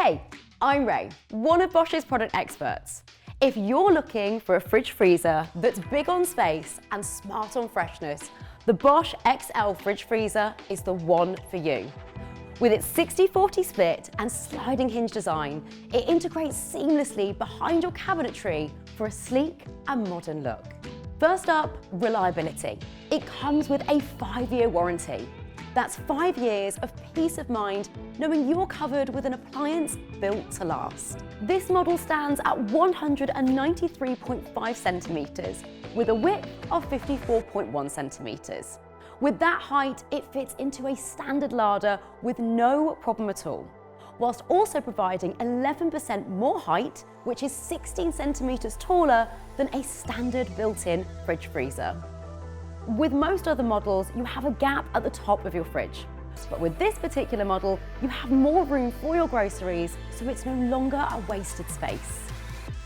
Hey, I'm Ray, one of Bosch's product experts. If you're looking for a fridge freezer that's big on space and smart on freshness, the Bosch XL fridge freezer is the one for you. With its 60/40 split and sliding hinge design, it integrates seamlessly behind your cabinetry for a sleek and modern look. First up, reliability. It comes with a 5-year warranty. That's 5 years of peace of mind knowing you're covered with an appliance built to last. This model stands at 193.5 centimetres with a width of 54.1 centimetres. With that height, it fits into a standard larder with no problem at all, whilst also providing 11% more height, which is 16 centimetres taller than a standard built-in fridge freezer. With most other models, you have a gap at the top of your fridge. But with this particular model, you have more room for your groceries, so it's no longer a wasted space.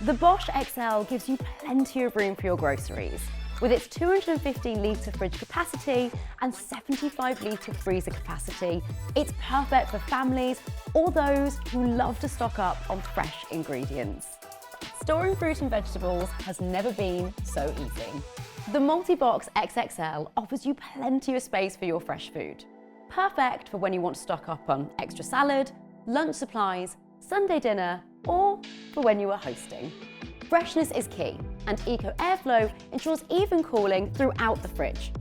The Bosch XL gives you plenty of room for your groceries. With its 215-litre fridge capacity and 75-litre freezer capacity, it's perfect for families or those who love to stock up on fresh ingredients. Storing fruit and vegetables has never been so easy. The Multi-Box XXL offers you plenty of space for your fresh food. Perfect for when you want to stock up on extra salad, lunch supplies, Sunday dinner, or for when you are hosting. Freshness is key, and Eco Airflow ensures even cooling throughout the fridge.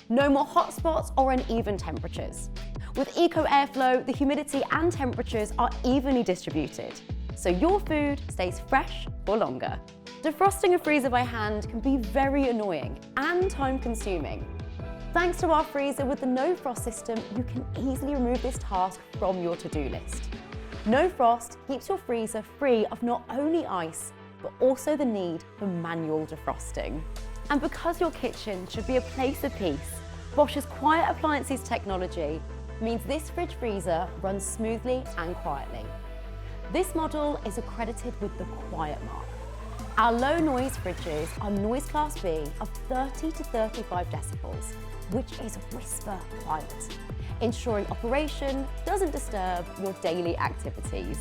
No more hot spots or uneven temperatures. With Eco Airflow, the humidity and temperatures are evenly distributed, so your food stays fresh for longer. Defrosting a freezer by hand can be very annoying and time-consuming. Thanks to our freezer with the No Frost system, you can easily remove this task from your to-do list. No Frost keeps your freezer free of not only ice, but also the need for manual defrosting. And because your kitchen should be a place of peace, Bosch's Quiet Appliances technology means this fridge freezer runs smoothly and quietly. This model is accredited with the Quiet Mark. Our low noise fridges are noise class B of 30 to 35 decibels, which is whisper quiet, ensuring operation doesn't disturb your daily activities.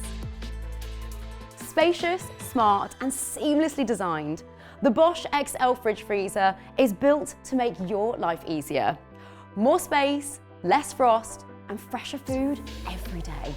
Spacious, smart, and seamlessly designed, the Bosch XL fridge freezer is built to make your life easier. More space, less frost, and fresher food every day.